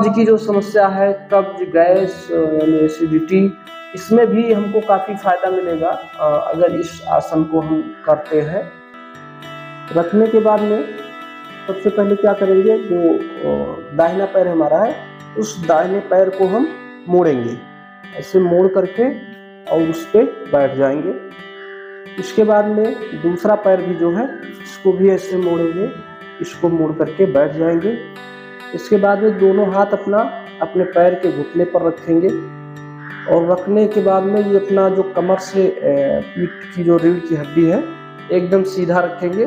कब्ज की जो समस्या है, कब्ज, गैस यानी एसिडिटी, इसमें भी हमको काफ़ी फायदा मिलेगा अगर इस आसन को हम करते हैं। रखने के बाद में सबसे पहले क्या करेंगे, जो दाहिना पैर हमारा है उस दाहिने पैर को हम मोड़ेंगे, ऐसे मोड़ करके और उस पे बैठ जाएंगे। इसके बाद में दूसरा पैर भी जो है इसको भी ऐसे मोड़ेंगे, इसको मोड़ करके बैठ जाएंगे। इसके बाद में दोनों हाथ अपने पैर के घुटने पर रखेंगे और रखने के बाद में ये अपना जो कमर से पीठ की जो रीढ़ की हड्डी है एकदम सीधा रखेंगे,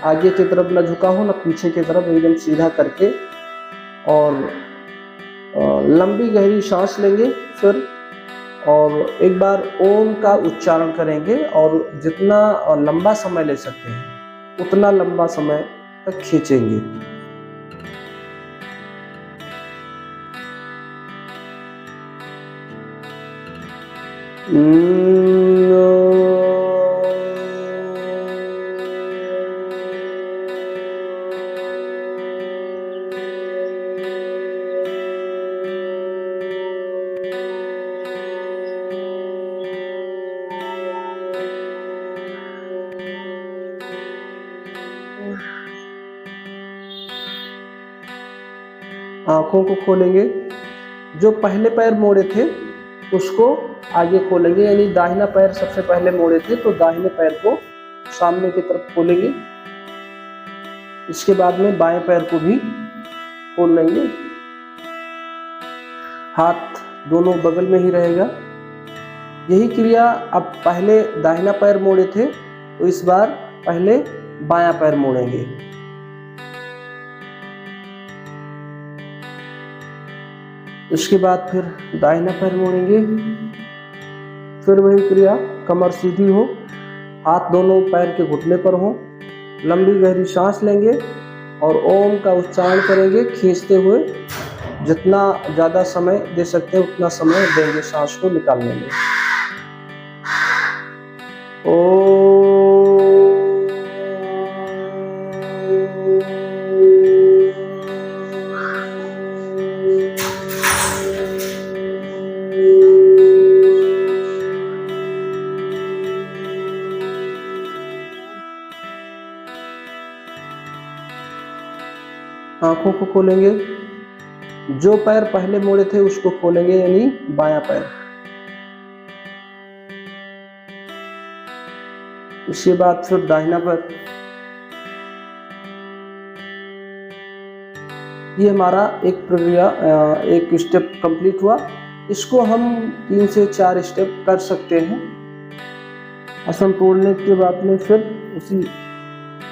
आगे की तरफ ना झुका हो ना पीछे की तरफ, एकदम सीधा करके और लंबी गहरी सांस लेंगे फिर, और एक बार ओम का उच्चारण करेंगे और जितना लंबा समय ले सकते हैं उतना लंबा समय तक खींचेंगे। आंखों को खोलेंगे, जो पहले पैर मोड़े थे उसको आगे खोलेंगे, यानी दाहिना पैर सबसे पहले मोड़े थे तो दाहिने पैर को सामने की तरफ खोलेंगे। इसके बाद में बाएं पैर को भी खोल लेंगे, हाथ दोनों बगल में ही रहेगा। यही क्रिया अब पहले दाहिना पैर मोड़े थे तो इस बार पहले बायां पैर मोड़ेंगे। इसके बाद फिर दाहिना पैर मोड़ेंगे, फिर वही क्रिया, कमर सीधी हो, हाथ दोनों पैर के घुटने पर हो, लंबी गहरी सांस लेंगे और ओम का उच्चारण करेंगे खींचते हुए। जितना ज़्यादा समय दे सकते हैं उतना समय देंगे सांस को निकालने में। आंखों को खोलेंगे, जो पैर पहले मोड़े थे उसको खोलेंगे, यानी बायां पैर। इसके बाद फिर दाहिना पैर। ये हमारा एक प्रक्रिया, एक स्टेप कंप्लीट हुआ। इसको हम 3 से 4 स्टेप कर सकते हैं। आसन तोड़ने के बाद में फिर उसी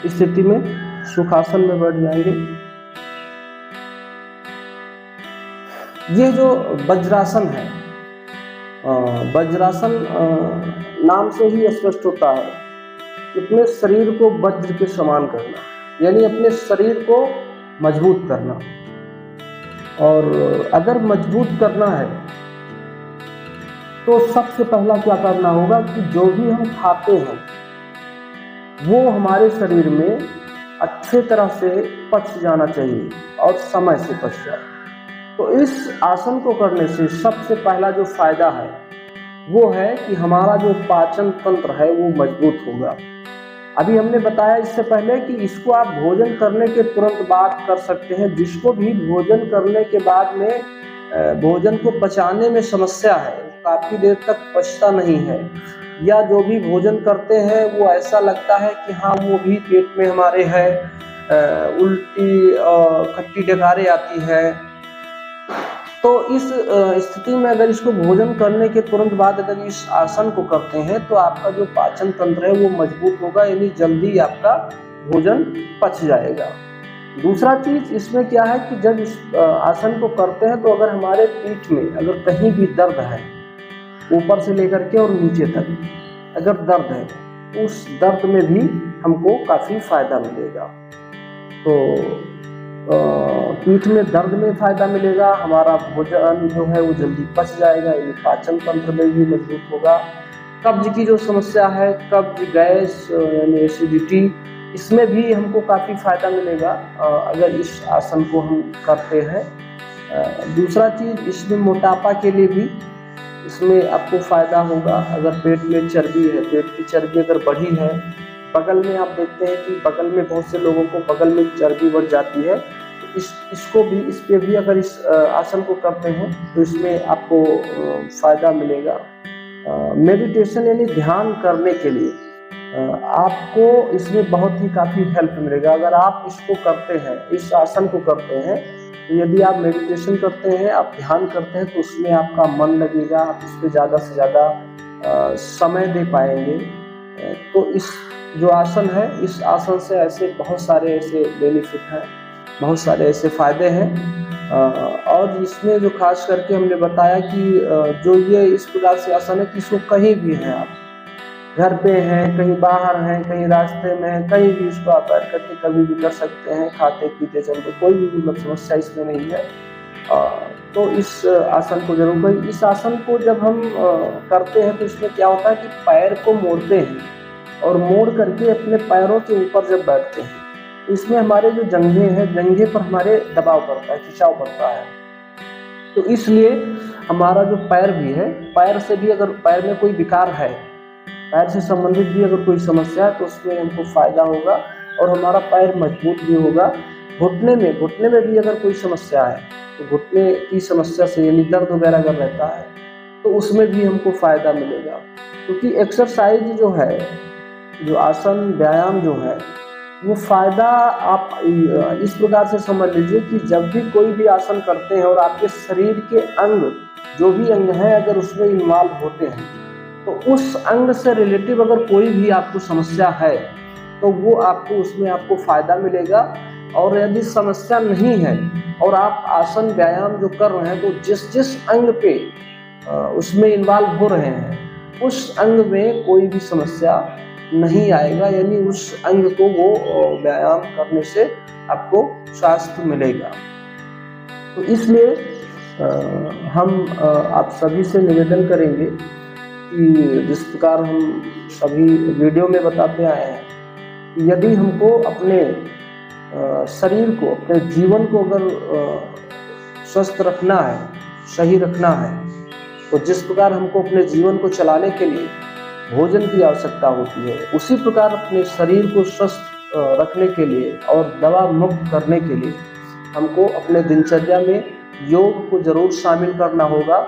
स्थिति में सुखासन में बैठ जाएंगे। ये जो वज्रासन है, वज्रासन नाम से ही स्पष्ट होता है, अपने शरीर को वज्र के समान करना, यानी अपने शरीर को मजबूत करना। और अगर मजबूत करना है तो सबसे पहला क्या करना होगा कि जो भी हम खाते हैं वो हमारे शरीर में अच्छे तरह से पच जाना चाहिए और समय से पच जाए। तो इस आसन को करने से सबसे पहला जो फायदा है वो है कि हमारा जो पाचन तंत्र है वो मजबूत होगा। अभी हमने बताया इससे पहले कि इसको आप भोजन करने के तुरंत बाद कर सकते हैं। जिसको भी भोजन करने के बाद में भोजन को पचाने में समस्या है, काफ़ी देर तक पचता नहीं है, या जो भी भोजन करते हैं वो ऐसा लगता है कि हाँ वो भी पेट में हमारे है, उल्टी खट्टी डकारें आती है, तो इस स्थिति में अगर इसको भोजन करने के तुरंत बाद अगर इस आसन को करते हैं तो आपका जो पाचन तंत्र है वो मजबूत होगा, यानी जल्दी आपका भोजन पच जाएगा। दूसरा चीज इसमें क्या है कि जब इस आसन को करते हैं तो अगर हमारे पीठ में अगर कहीं भी दर्द है, ऊपर से लेकर के और नीचे तक अगर दर्द है, उस दर्द में भी हमको काफ़ी फायदा मिलेगा। तो पीठ में दर्द में फ़ायदा मिलेगा, हमारा भोजन जो है वो जल्दी पच जाएगा, यानी पाचन तंत्र में भी मजबूत होगा। कब्ज की जो समस्या है, कब्ज, गैस यानी एसिडिटी, इसमें भी हमको काफ़ी फ़ायदा मिलेगा अगर इस आसन को हम करते हैं। दूसरा चीज़ इसमें मोटापा के लिए भी इसमें आपको फ़ायदा होगा। अगर पेट में चर्बी है, पेट की चर्बी अगर बढ़ी है, बगल में आप देखते हैं कि बगल में बहुत से लोगों को बगल में चर्बी बढ़ जाती है, तो इस पे भी अगर इस आसन को करते हैं तो इसमें आपको फ़ायदा मिलेगा। मेडिटेशन यानी ध्यान करने के लिए आपको इसमें बहुत ही काफ़ी हेल्प मिलेगा। अगर आप इसको करते हैं, इस आसन को करते हैं, तो यदि आप मेडिटेशन करते हैं, आप ध्यान करते हैं, तो उसमें आपका मन लगेगा, आप इस पे ज़्यादा से ज़्यादा समय दे पाएंगे। तो इस जो आसन है, इस आसन से ऐसे बहुत सारे ऐसे बेनिफिट हैं, बहुत सारे ऐसे फ़ायदे हैं। और इसमें जो खास करके हमने बताया कि जो ये इस प्रकार से आसन है कि इसको कहीं भी हैं आप, घर पे हैं, कहीं बाहर हैं, कहीं रास्ते में हैं, कहीं भी इसको आप बैठ करके कभी भी कर सकते हैं, खाते पीते चलते, कोई भी मतलब समस्या इसमें नहीं है। तो इस आसन को जरूर करें। इस आसन को जब हम करते हैं तो इसमें क्या होता है कि पैर को मोड़ते हैं और मोड़ करके अपने पैरों के ऊपर जब बैठते हैं, इसमें हमारे जो जंघे हैं, जंघे पर हमारे दबाव पड़ता है, खिंचाव पड़ता है। तो इसलिए हमारा जो पैर भी है, पैर से भी अगर पैर में कोई विकार है, पैर से संबंधित भी अगर कोई समस्या है, तो उसमें हमको फ़ायदा होगा और हमारा पैर मजबूत भी होगा। घुटने में भी अगर कोई समस्या है, तो घुटने की समस्या से यानी दर्द वगैरह अगर रहता है, तो उसमें भी हमको फ़ायदा मिलेगा। क्योंकि एक्सरसाइज जो है, जो आसन व्यायाम जो है, वो फ़ायदा आप इस प्रकार से समझ लीजिए कि जब भी कोई भी आसन करते हैं और आपके शरीर के अंग, जो भी अंग हैं, अगर उसमें इन्वॉल्व होते हैं, तो उस अंग से रिलेटिव अगर कोई भी आपको समस्या है, तो वो आपको उसमें आपको फ़ायदा मिलेगा। और यदि समस्या नहीं है और आप आसन व्यायाम जो कर रहे हैं, तो जिस अंग पे उसमें इन्वॉल्व हो रहे हैं, उस अंग में कोई भी समस्या नहीं आएगा, यानी उस अंग को वो व्यायाम करने से आपको स्वास्थ्य मिलेगा। तो इसलिए हम आप सभी से निवेदन करेंगे कि जिस प्रकार हम सभी वीडियो में बताते आए हैं, यदि हमको अपने शरीर को, अपने जीवन को अगर स्वस्थ रखना है, सही रखना है, तो जिस प्रकार हमको अपने जीवन को चलाने के लिए भोजन की आवश्यकता होती है, उसी प्रकार अपने शरीर को स्वस्थ रखने के लिए और दवा मुक्त करने के लिए हमको अपने दिनचर्या में योग को जरूर शामिल करना होगा।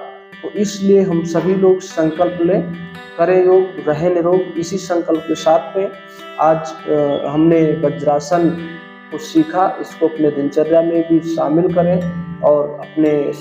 तो इसलिए हम सभी लोग संकल्प लें, करें योग, रहें निरोग। इसी संकल्प के साथ में आज हमने वज्रासन को सीखा, इसको अपने दिनचर्या में भी शामिल करें और अपने